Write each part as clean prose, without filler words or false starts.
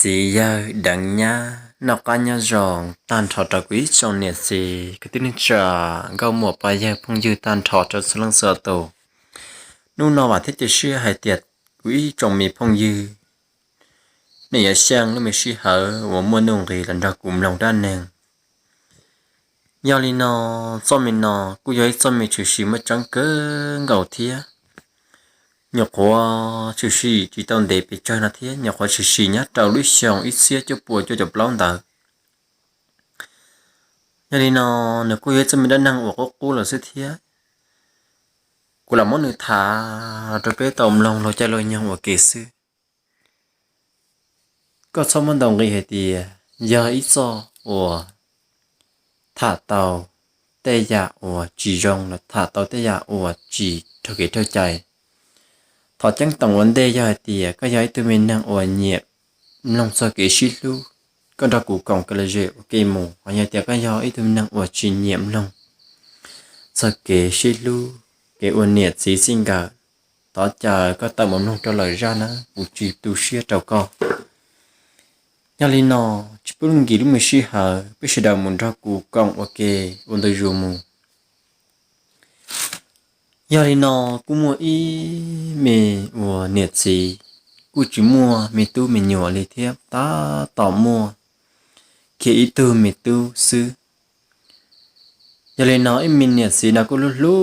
Chỉ giờ đặng nhá nó có nhá rong tan thọ trò quý trong nhiệt gì cái tin chờ gạo một bài giờ phong dư tan thọ cho sự lăng sợ tổ nu nó mà thích chỉ sư hay tiệt quý trong mi phong dư này giờ sang nó mới sư hở và mua nông thì lần ra cùng lòng đan nàng giờ li nó cho mình nó cú giờ cho mình chịu sư mất trắng cớ gạo thía nhọc quá chịu sư chỉ tao để bị chơi nó thía nhọc quá chịu sư nhá trâu lưỡi xong ít xía cho bùa cho chụp lóng tờ nhà đi nó cú giờ cho mình đã năng của cú là sẽ thía cú làm món nữ thả rồi bé tôm lòng rồi chơi lôi nhau ở kề sư có xong món đồng gì hết thì giờ ít so của thả tàu tê dạ của chỉ rong là thả tàu tê dạ của chỉ thực hiện theo chạy thọ chẳng tổng vấn đề giờ thì có giấy tụi mình đang ở nhẹ lòng soi kỹ xí lu con ra cụ còng cái là dễ ok mù và nhà tiệc có giấy tụi mình đang ở chỉ nhiệm lòng soi kỹ xí lu cái uốn nhiệt xí sinh cả tỏ chờ có tầm một lòng cho lời ra nữa cụ chỉ tu xía trâu co nhà linh nó chỉ muốn nghĩ lúc mình xí hở biết sẽ đầu muốn ra cụ còng ok uốn tới rùa mù giờ thì nó cũng mua ý mì của nhiệt gì cũng chỉ mua mì tu mì nhỏ lấy thiếp ta tỏ mua khi ý tu mì tu sư giờ thì nó ý mình nhiệt gì nó cũng lúc lúc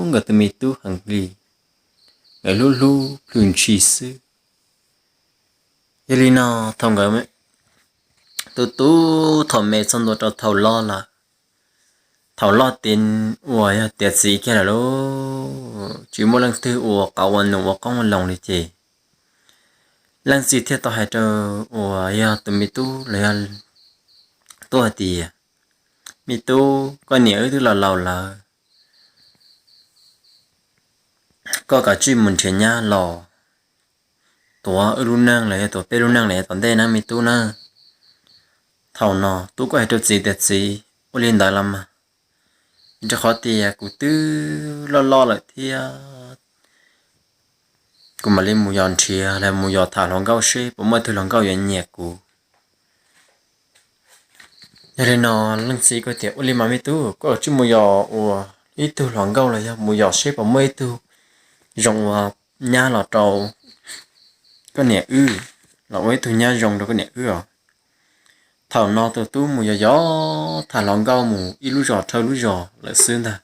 người từ mì tu hàng gì người lúc lúc lùn chi sư giờ thì nó thông cái mấy tu thọ mẹ xong rồi cho thầu lo là thầu lo tiền ủa tiền gì kia là lô chỉ một lần thứ ủa cậu anh ủa có một lòng đi chị lần gì thiết tao hay cho ủa ya tụi mi tu là tôi thì mi tu có nhớ thứ là lầu là có cả chuyện mình chuyện nha lò tổ luôn năng lại tổ pe luôn năng lại toàn đây năng mi tu na thầu nọ tu có hay cho gì tiền gì ô liên đại lắm mà cho khó tiền cụ tư lo lại thì cụ mà lên mùi giòn chia là mùi giòn thả lòng gạo xế bố mới thử lòng gạo nhẹ nhẹ cụ nhà đây nó lần xí có tiền uli mà mấy tu có chút mùi giòn ủa ít tu lòng gạo là mùi giòn xế bố mới tu rong nhà là trâu có nhẹ là mấy tu nhà rong đâu có nhẹ à thảo nó từ tu mùi gió thả lòng gạo mù ít lú giò thơ lú giò lại xương ta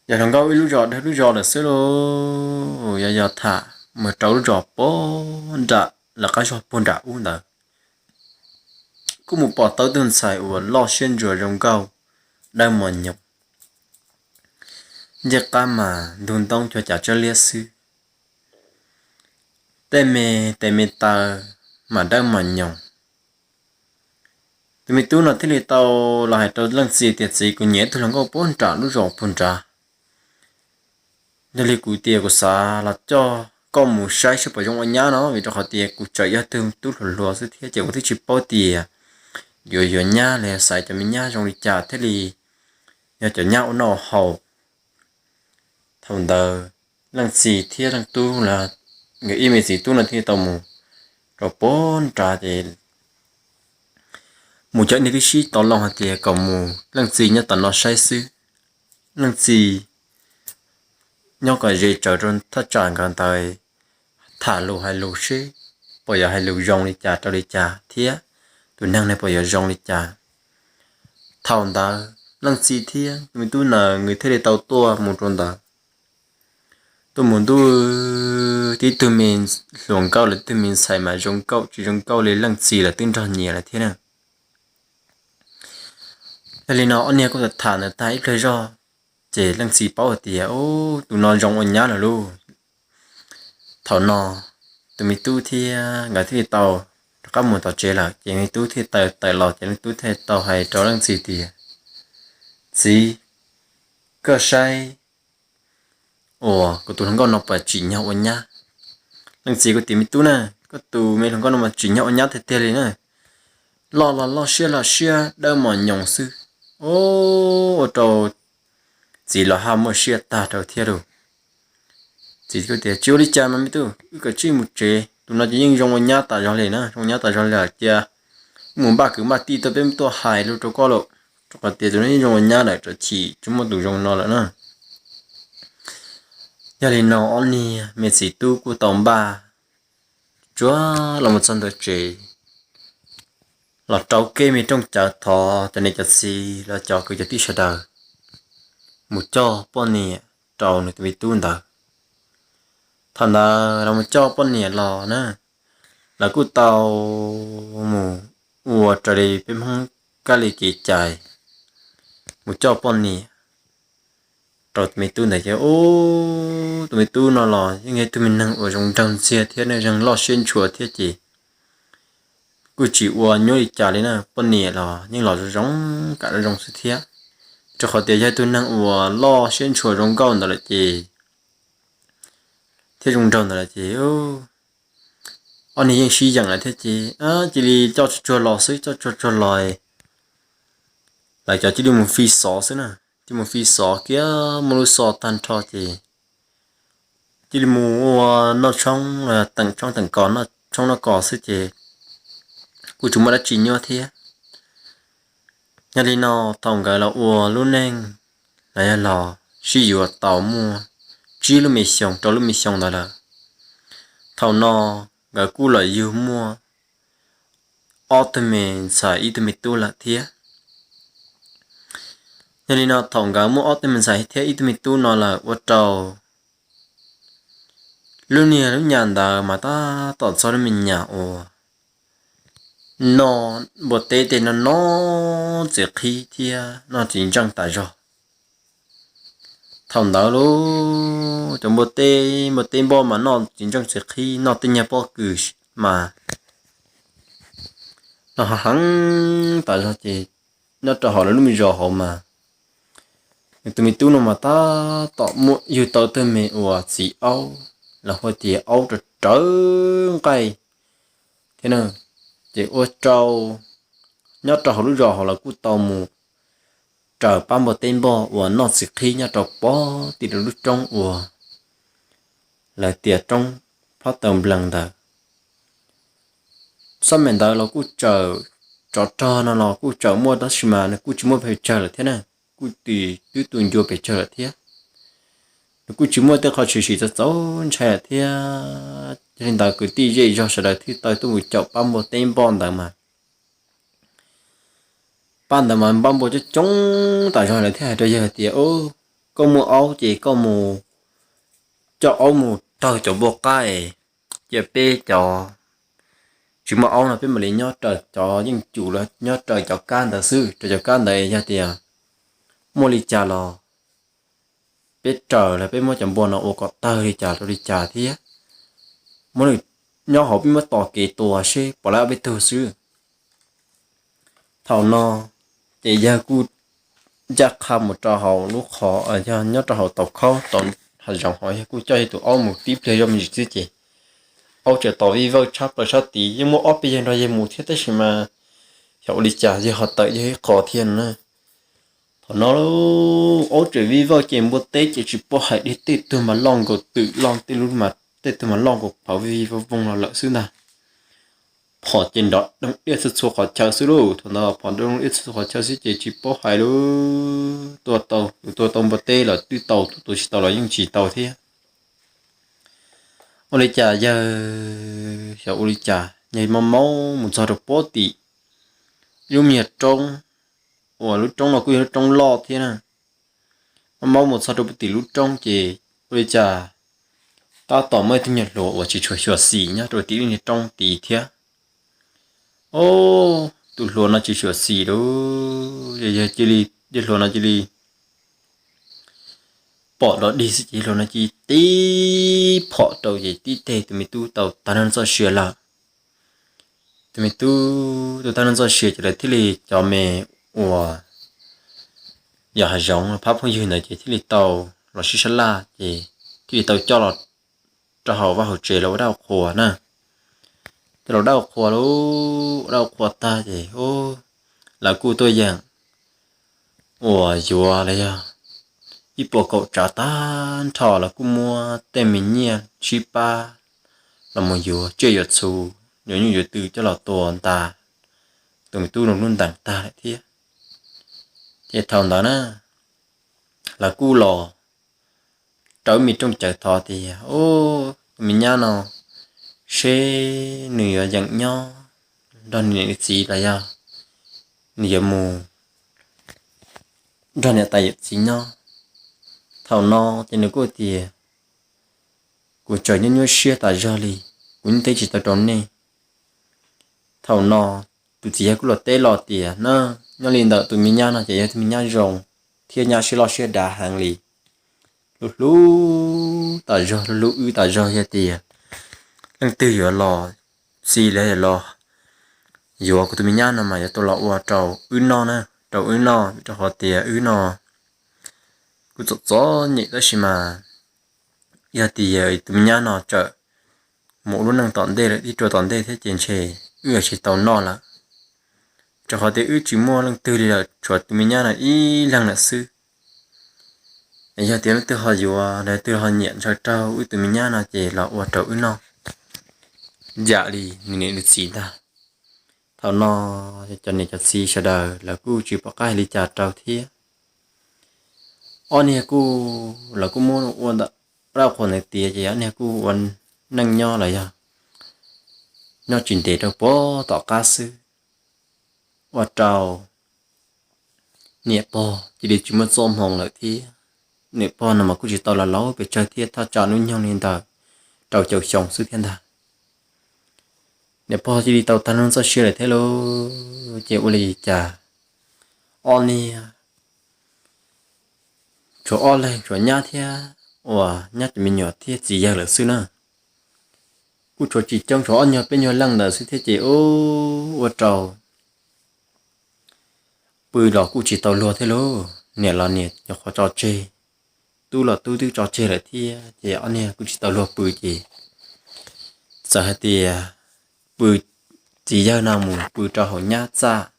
giờ lòng gạo ít lú giò là xương lô giờ thả mà trâu lú giò bó đã là cái giò bún đã uống đó cũng một bỏ tới đơn xài của lo xuyên rồi lòng gạo đang mòn nhọc giờ cá mà đun tông cho chả cho lia sư tê mê ta mà đang mòn nhọc tụi mình tu nó thế thì tao là hai tao lần gì tiệt gì cũng nhớ tụi nó có bốn trả lúc rồi bốn trả đây là cụ tiền của xã là cho con một sai sẽ phải dùng anh nhá nó vì cho họ tiền cụ chạy ra tương tu lùa sự thế chỉ có thể chịu bao tiền rồi nhá là xài cho mình nhá trong đi trả thế thì nhá cho nhau nó hậu thằng đời lần gì thế thằng tu là người im gì tu là thế tao mù rồi bốn trả thì mù chạy đi cái gì tao lòng hạt tiền còn mù lần gì nhá tao nó sai sư lần gì nhau cái gì trở nên thất trạng gần tới thả lù hay lù xí bây giờ hay lù rong đi trả cho đi trả thía tụi năng này bây giờ rong đi trả thằng ta lần gì thía mình tu là người thế để tàu tua một trong đó tôi muốn tu thì tụi mình luồng cao là tụi mình xài mà rong cao chỉ rong cao lấy lần gì là tinh thần nhiều là thế nào cái nào anh em có thể thả được tay ít rồi chỉ lần gì bảo thì ô tụi nó rong anh nhá là luôn thảo nọ tụi mình tu thì ngày thì tàu các món tàu chế là chỉ mình tu thì tài lọt chỉ mình tu thì tàu hay cho lần gì thì gì cơ sai ồ có tụi nó còn nó phải chỉ nhau anh nhá lần gì có tìm mình tu nè có tụi mình còn nó mà chỉ nhau anh nhá thì tiền này lo share đâu mà nhộng sư ô trâu chỉ là ham mua share ta trâu thiệt rồi chỉ có thể chiếu đi chơi mà mấy tu cái chi một chế tụi nó chỉ những trong nhà tại rồi này nè trong nhà tại rồi là chia muốn ba cứ mà ti tới bên tôi hài luôn cho có lộ cho có tiền tụi nó trong nhà này cho chỉ chúng mà tụi trong nó là nè gia đình nó ông ni mẹ chỉ tu của tổng ba chúa là một dân tộc trẻ là cháu kê mi trong chợ thọ cho nên cho si là cho cứ cho tí sợ đời một cho bọn nè trâu này tụi tu đời thành ra là một cho bọn nè lò nè là cứ tàu mù ua trời đi bên hông cái lì kỳ chạy một cho bọn nè rồi tụi tu này chứ ô tụi tu nó lò nhưng nghe tụi mình năng ở trong trồng xe thế này rằng lo xuyên chùa thế chị cứ chỉ ua nhớ đi trả đấy nè bọn nè lò nhưng lò giống cả là giống sự thế cho họ tiền cho tôi năng ua lo xuyên chùa trong câu đó là chị thế trong trồng đó là chị ô anh ấy suy rằng là thế chị chị đi cho lò xứ cho lòi lại cho chị đi một phi sò xứ nè chị một phi sò kia một sò tan cho chị đi mua nó trong tầng cỏ nó trong nó cỏ xứ chị của chúng ta đã chỉ nhau thế nhà đi nó thòng cái là ua luôn nên lại là sử dụng tàu mua chỉ lúc mình xong cho lúc mình xong đó là thầu nó cái cú là yêu mua automate xài automate tu là thế nên nó thòng cái mua automate xài thế automate tu nó là ô tô lúc này lúc nhàn đó mà ta tỏ cho mình nhà ô nó bộ tế thì nó chỉ khi thì nó chính trang tại rồi thằng đó luôn trong một tên bo mà nó chính trong sẽ khi nó tên nhà bo cử mà nó hắn tại sao chị nó cho họ là lúc mình rò họ mà tụi mình tu nó mà ta tọ mua yêu tao tên mình của chị Âu là hồi thì Âu rồi trở cái thế nào chị ô trâu nhớ cho họ lúc rò họ là cú tàu mù trời ba một tên bò và nó sẽ khi nhà trọc bò thì được lúc trong ủa là tiệt trong phát tầm lần đó sau mình đó là cú chờ cho nó là cú chờ mua đó mà nó cú chỉ mua phải chờ là thế này cú tùy tùy tuần vô phải chờ là thế cú chỉ mua tới họ chỉ cho cháu chạy là thế cho nên đó cứ đi dây cho sợ là thứ tới tôi chọn ba một tên bò đó mà ban đầu mà băm bộ cho chúng tại sao lại thế này bây giờ thì ô có mua áo chỉ có mua cho áo mua trời cho bộ cái giờ pe cho chỉ mua áo là pe mà lấy nhớ trời cho những chủ là nhớ trời cho can thật sự trời cho can này ra tiền mua đi trả lò pe trời là pe mua chậm bộ nó ô có tơ đi trả thế mua được nhớ họ pe mua tỏ kế tua xe bỏ lại pe thừa sư thầu no thì giờ cú chắc ham một trò hậu lúc họ ở cho nhớ trò hậu tộc khó tận hành rộng hỏi cú chơi tụi ông một tiếp theo cho mình chứ chị ông chờ tàu đi vào chắc là sao tí nhưng mà ốp bây giờ rồi một thiết đấy mà hiểu lịch trả giờ họ tới giờ khó thiên nữa thằng nó ông chờ đi vào chỉ một tết chỉ bỏ hại đi tết tôi mà long của tự long tết luôn mà tết tôi mà long của bảo vi vào vùng là lợi xứ nào họ trên đó đông ít số họ chờ xíu đâu thằng nào họ đông ít số họ chờ xíu chỉ bỏ hai đứa tua tàu bát tê là tôi tàu là những chỉ tàu thế ông lấy trà giờ hiểu ông lấy trà nhảy mà máu một giờ được bó tị lúc nhiệt trong lúc trong là cứ trong lo thế nè mà máu một giờ được bó tị lúc trong chỉ ông lấy trà ta tỏ mới thứ nhật lộ và chỉ chuột xì nhá rồi tí nhiệt trong tí thế ô tụi luôn nó chỉ sửa xì đó giờ chỉ đi luôn nó chỉ đi bỏ đó đi chỉ luôn nó chỉ tí bỏ đầu gì tí tê tụi mình tu tàu ta nên cho sửa là tụi mình tu ta nên cho sửa chỉ là thế này cho mẹ ủa giờ hay giống pháp không như này chỉ thế này tàu là sửa là gì thì tàu cho là cho họ vào hỗ trợ là đau khổ nè rồi đau khổ ta thì ô là cô tôi rằng ủa dùa đấy à ít bộ cậu trả tan thọ là cô mua tem mình nha chi ba là một dù chơi giật xù nếu như giật từ cho là tuần ta tụi mình tu đồng luôn đảng ta lại thế thì thằng đó nè là cu lò trở mình trong chợ thọ thì ô mình nhá nào xe nửa dặn nhau đòn nhẹ gì là do nửa mù đòn nhẹ tay gì nhau thầu no thì nếu có thì của trời nhân nhớ xe tại giờ li cũng thấy chỉ tao trốn nè thầu no tụi chị cũng là tê lọt tiền nó liền đợi tụi mình nhá nó chỉ tụi mình nhá rồng thiên nhá xe lo xe đà hàng lì lú lú tại giờ lú ư tại giờ ya tiền đang tư giờ lò xì lấy lò giờ của tụi mình nhá nó mà giờ tôi lọ qua trầu ư no nè trầu ư no cho họ tiền ư no cứ chọn gió nhẹ đó xí mà ya tiền tụi mình nhá nó chợ mỗi lúc năng tọn đây lại đi chùa tọn đây thế tiền chè ư chỉ tàu no là cho họ để ư chỉ mua lăng tư là chuột tụi mình nhá là y lăng là sư giờ tiếng từ họ vừa để từ họ nhận cho trâu ư tụi mình nhá là chỉ là qua trâu ư no dạ đi mình được gì ta thảo no cho nên cho xí cho đời là cô chỉ bảo cái lý trả trâu thế anh này cô là cô muốn uốn đó rau còn này tiền gì anh này cô uốn năng nho là gì nho chỉnh tề đâu bó tỏ cá sư và trâu nè bò chỉ để chúng mình xôm hồng lại thế nè bò nào mà cô chỉ tao là lâu về chơi thế tao chọn nó nhau nên tao trâu chầu chồng sư thiên đà nè bò chỉ đi tao tan nó sao xưa lại thế lo chịu lì chả on nè chỗ on lên chỗ nhát thế và nhát mình nhỏ thế gì giờ là sư nữa cô chỗ chỉ trong chỗ on nhỏ bên nhỏ lăng là sư thế chị ô và trâu bự lọ cô chỉ tao lúa thế lo nè là nè cho họ cho chê tu là tu cho chê lại thì chị anh nè cô chỉ tao lúa bự chị giờ thì bự chỉ giờ nào mù bự cho họ nhá ra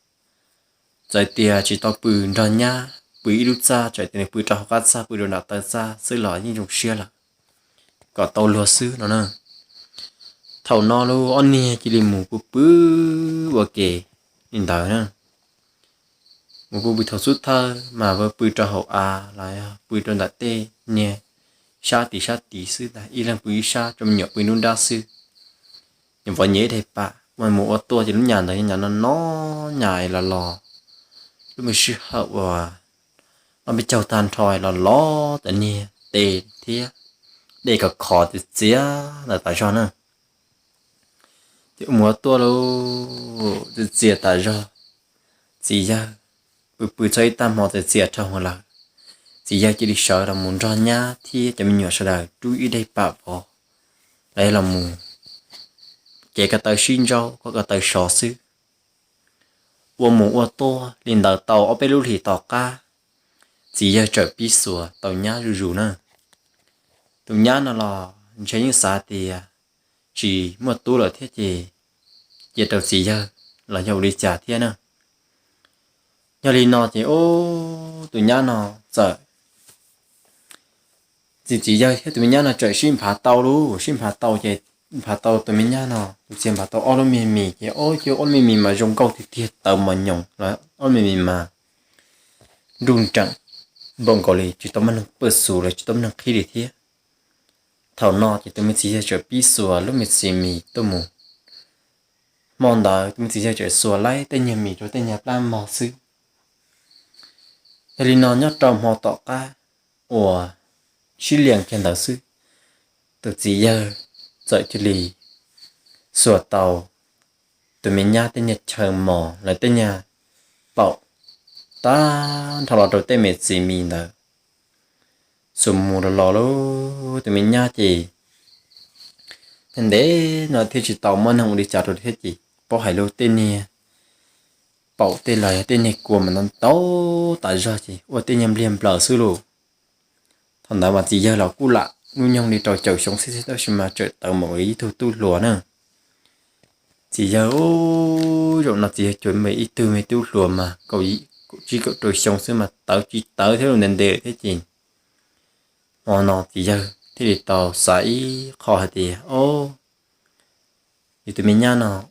giờ thì chỉ tao bự cho nhá bự ít ra trời thì bự cho họ cắt ra bự đồ nào tay ra sư lọ như dùng xia là có tao lúa sư nó nè thầu no luôn anh nè chỉ đi mù bự bự kề nhìn thấy nè một cô bị thầu suốt thơ mà với bự cho hậu lại bự cho đặt tê nhẹ sa tí sư tại y là bự sa trong nhựa bự nôn đa sư nhưng vẫn nhớ đẹp bạ mà một ô tô thì lúc nhà đấy nhà nó nhảy là lò lúc mình sư hậu nó bị trâu tàn tròi là ló tự nhiên tê thế để cả khó thì xía là tại sao nữa thì một tô đâu thì xía tại sao gì ra bự chơi tam họ thì xía trong họ là gì ra chỉ đi sợ là muốn ra nhá thì cho mình nhỏ sợ là chú ý đây bạ vò đây là mù kể cả tàu xin rau có cả tàu sò sư uống mù uống to liền đào tàu ở bên lũ thì tàu cá chỉ giờ trời bí sủa tàu nhá rù nữa tàu nhá nó là chơi những xã thì chỉ một tu là thiết chỉ tàu chỉ giờ là giàu đi trả thiên nữa giờ đi nó thì ô tàu nhá nó sợ chỉ giờ thế tụi nhá nó trời xin phá tàu luôn xin phá tàu thì phá tàu tụi mình nhá nó xem phá tàu ôm mì cái ôi kêu ôm mì mà dùng câu thì thiệt tàu mà nhộng là ôm mì mà run trận bông gọi là chỉ tụi mình bớt sù rồi chỉ tụi mình khi đi thiệt thầu nọ thì tụi mình chỉ chơi bí sùa lúc mình xem mì tụi mù mòn đời tụi mình chỉ chơi sùa lấy tên nhà mì rồi tên nhà làm mò sư thì nó nhớ trồng họ tọ ca ủa xí liền khen đạo sư từ chỉ giờ dậy cho lì sửa tàu tụi mình nhá tên nhà chờ mò là tên nhà bảo ta thằng lọ đầu tên mệt gì mình đó sum mù lọ lô tụi mình nhá chị nên để nó thì chỉ tàu mà không đi chặt rồi hết chị bảo hải lô tên nhà bảo tên là tên này của mình nó tấu tại sao chị ô tên nhầm liềm lờ sư lô thằng đó mà chỉ giờ là cú lạ nguyên nhân đi trò chậu sống xí đó mà trời tàu một ý thu tu lúa nữa chỉ giờ ô rồi nó chỉ chuẩn bị ít từ mấy tu lúa mà cậu ý chỉ cậu trò sống xí mà tàu chỉ tàu theo nên để thế gì mà nó chỉ giờ thì để tàu sải kho thì ô thì tụi mình nhá nó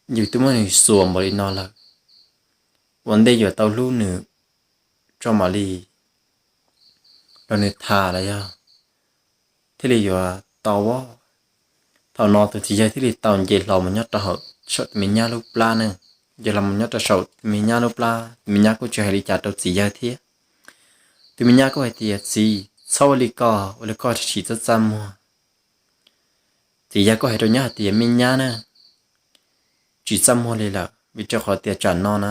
dù tụi mình xuồng bỏ đi nó là vấn đề giờ tao luôn nữa cho mà đi rồi nữa thà là do thế là giờ tao á tao nó tụi chỉ giờ thế là tao về lòng mà nhớ tao hợp sợ tụi mình nhá lúc la nữa giờ làm nhớ tao sợ tụi mình nhá lúc la tụi mình nhá có chơi hay đi chặt tao chỉ giờ thế tụi mình nhá có hay tiệt gì sau đi co thì chỉ rất chăm mua chỉ giờ có hay tao nhá tiệt mình nhá nữa chỉ chăm mua đi là vì cho họ tiệt chọn nó nè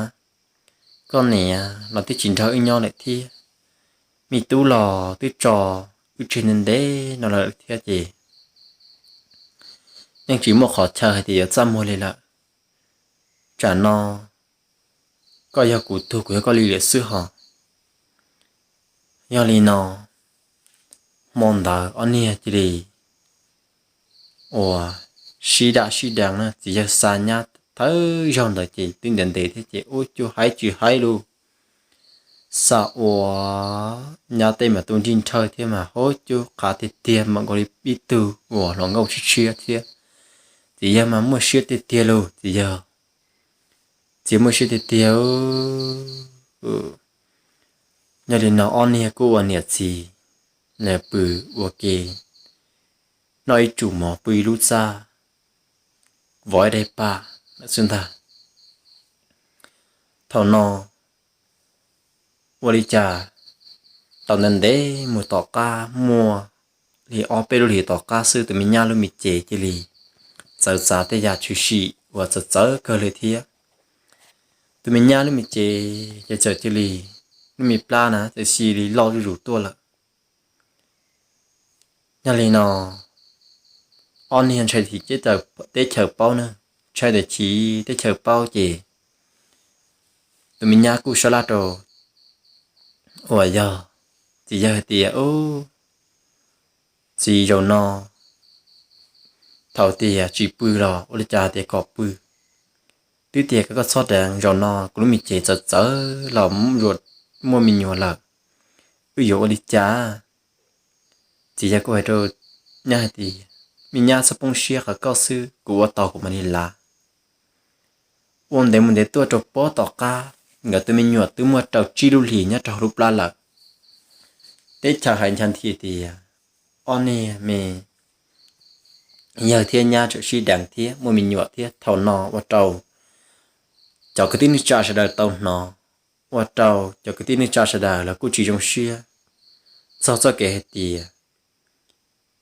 con này nó tiệt chính thở nhau lại thi mi tu lò tu trò tu trên nên đấy nó là thiệt gì nhưng chỉ một khó chờ thì chăm mua lên là trả nó có giờ cụ thu của có lý lịch sử họ giờ li nó mong đợi anh ấy chỉ đi ủa xí đằng nó chỉ giờ xa nhát thấy dòng đời chỉ tin đến để thế chỉ ôi chú hay luôn sao ủa nhà tên mà tôi tin chơi thế mà hối chú cả thì tiền mà gọi đi biết từ ủa nó ngầu chia thế chỉ giờ mà mua chia tiền luôn chỉ giờ chỉ mua chia tiền nhà đi nó on nè cô anh nè gì nè bự ok nói chủ mỏ bự lút xa vội đây pa xin ta thầu nó cha tao nên để mua tỏ ca mua thì ở bên thì tỏ ca sư tụi mình nhà luôn mình chế chỉ li giờ giờ tới giờ chú sĩ và giờ cơเลยthiệt tụi mình nhà luôn mình chế giờ chỉ li luôn mình plan á giờ xì li lo đi rủ tua là nhà li nó on hiện chơi thì chế tờ để chờ bao nữa chơi để chỉ để chờ bao gì tụi mình nhà cũng sao là đồ ôi giờ chỉ giờ thì ô chỉ rồi nó thầu thì chỉ bự rồi ôi cha thì có bự tuy tiệt có sót đèn rồi nó cũng mình chế chở lỏng ruột mua mình nhiều là ví dụ ôi cha chỉ giờ có phải rồi nhà thì mình nhà sắp bông xia cả cao sư của tàu của mình là ôn để mình để tua trộn bó tàu cá người tụi mình nhọt tụi mua trâu chi lưu lì nhá trâu lúc la là để chờ hành chân thì on này mình nhờ thiên nhà chỗ chi đảng thiên mua mình nhọt thiên thầu nọ và trâu cho cái tin trả sẽ đời tàu nọ và trâu cho cái tin trả sẽ đời là cô chỉ trong xia sau cái thì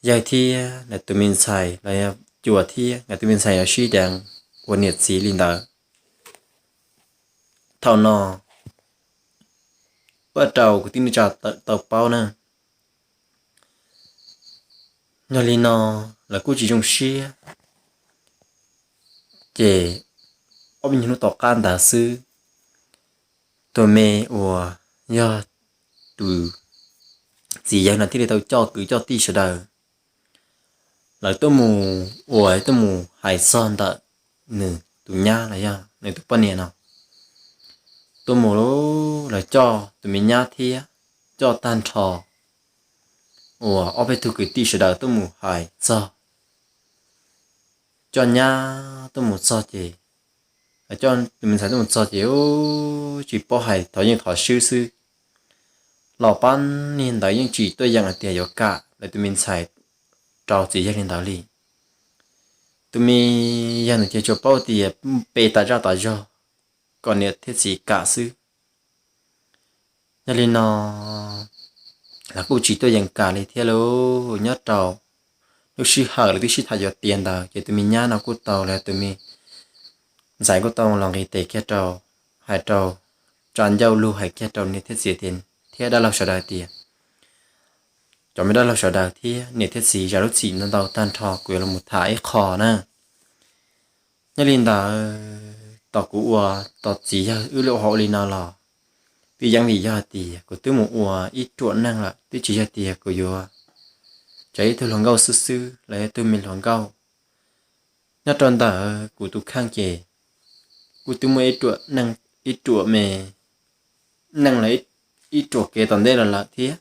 giờ thì là tụi mình xài là chùa thì là tụi mình xài ở chi đảng của nhiệt sĩ linh đạo thầu nọ và trâu cái tin trả tàu bao nè nhà li nó là cô chỉ trong xia chị ông nhìn nó tỏ can đà sư tôi mê ủa do từ gì vậy là thì tao cho cứ cho ti sờ đời lại tôi mù ủa tôi mù hải son đợt nè tụi nha là ya này tụi bên này nào tôi mù là cho tụi mình nha thì cho tan trò ủa ở bên tụi cái ti sờ đời tôi mù hải sao cho nha tôi mù sao chị cho mình thấy tôi một số chiếu chỉ bỏ hay thổi những thổi sư lò ban nên đấy những chỉ tôi rằng là tiền có cả để tụi mình xài trò chỉ cho nên đạo lý tụi mình rằng là chỉ cho bao tiền bê ta ra cho còn nếu thiết gì cả sư nên nó là cô chỉ tôi rằng cả lấy theo lô nhớ trò lúc xí hở là lúc xí thay cho tiền đó chỉ tụi mình nhá nó cô tàu là tụi mình giải của tao lòng cái tệ kia trâu hai trâu tròn dâu lưu hai kia trâu nên thiết gì tiền thiết đã lâu sau đó tiền cho mấy đó lâu sau đó thì nên thiết gì giờ lúc gì nó đầu tan thọ của là một thái khó nè nhớ linh đó tao cũ tao chỉ ưu liệu họ linh nào là vì rằng vì do tiền của tôi một ít chuẩn năng là tôi chỉ cho tiền của vô cháy tôi lòng gâu sư lấy tôi mình lòng gâu nhớ tròn đó của tôi khang chèกูตุ้มít chuột mẹ năng lấy ít chuột cái tận đây là thế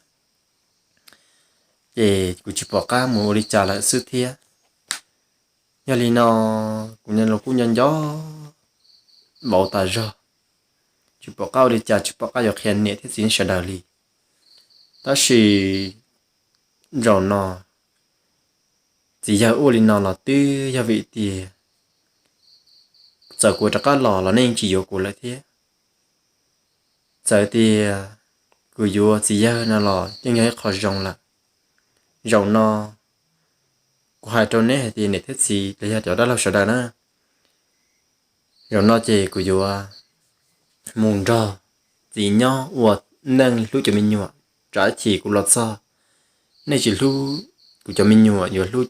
đểกูchỉ bỏ cá mua đi trả lại sư thế nhà li nó cũng nhân là cũng nhân gió bảo ta rồi chụp bao cao đi chả chụp bao cao dọc hiện nhẹ thế xin sẽ đào li ta chỉ rồi nó chỉ giờ u li nó là tư giờ vị thì giờ của các lò là nên chỉ yêu của lại thế giờ thì của yêu chỉ giờ nó là nhưng cái khó rong là rong nó của hai trâu này thì này thế gì để cho đó là sợ đời nữa rong nó chỉ của yêu mùng rò chỉ nhau hoặc nâng lúc cho mình nhọ trả chỉ của lọt sao nên chỉ lúc của cho mình nhọ nhiều lúc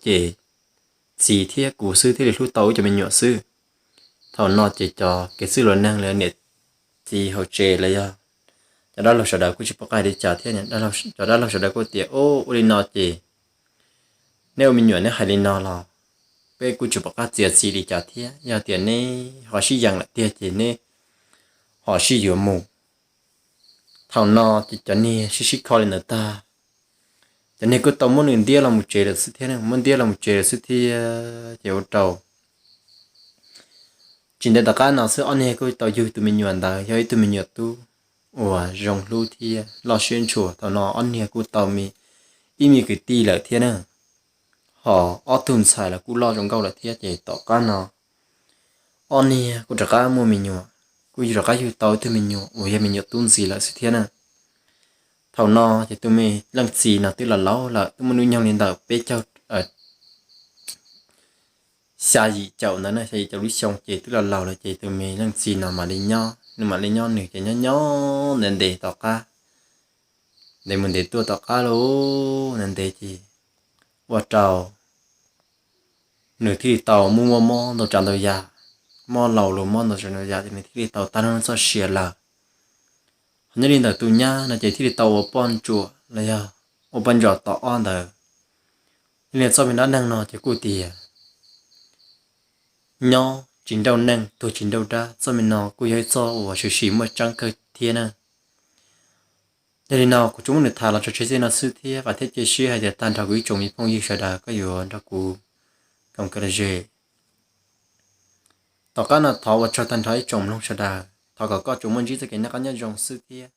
chỉ thế của sư thế để lúc tối cho mình nhọ sư thầu nó chỉ cho cái sư luận năng là nè chỉ hậu chế là do cho đó là sở đạo của chị bác ai đi trả thế nhỉ đó là cho đó là sở đạo của tiệt ô đi nó chỉ nếu mình nhớ nếu hay đi nó là bé của chị bác ai tiệt gì đi trả thế giờ tiền này họ sử dụng lại tiệt chỉ này họ sử dụng mù thầu nó chỉ cho nên sử coi lên ta cho nên cứ tao muốn người đi là một chế là sự thế này muốn đi là một chế là sự thì chịu trâu chỉ để tất cả nó sẽ anh ấy cứ tao yêu tụi mình nhận đời yêu tụi mình nhận tu ủa rong lu thì lo xuyên chùa tao nó anh ấy cứ tao mi ý mi cái ti là thế này họ ở thôn xài là cứ lo trong câu là thế chỉ tất cả nó anh ấy cứ tất cả mua mình nhận cứ tất cả yêu tao tụi mình nhận ủa mình nhận tu gì là sự thế này thầu nó thì tụi mình làm gì nào tức là lâu là tụi mình nuôi nhau lên đời bé cháu ở xa gì cháu nó này thì cháu đi xong chị tức là lâu là chị tụi mình làm gì nào mà đi nhau nhưng mà đi nhau nữa thì nhau nên để tao cả để mình để tua tao cả luôn nên để chị qua trầu nửa thì tàu mua mò tàu tràn tàu già mò lầu luôn mò tàu tràn tàu già thì nửa thì tàu ta nó sao xìa là nhớ đi tàu tụi nhá là chị thì tàu ở pon chùa là giờ ở bên giọt tàu on tàu nên sau mình đã năng nó chỉ cụ tiền nhau chính đâu năng tôi chính đâu ra sau mình nó cũng hơi so và sự xí một trăng cơ thiên à để nào của chúng mình thà là cho chơi nào sư thiên và thiết chế sư hay là tan thảo quý chồng như phong như sợ đà có nhiều đó cụ cầm cái gì tao cái nào thảo và cho tan thảo chồng luôn sợ đà thảo có chúng mình chỉ cái nó có nhau dòng sư thiên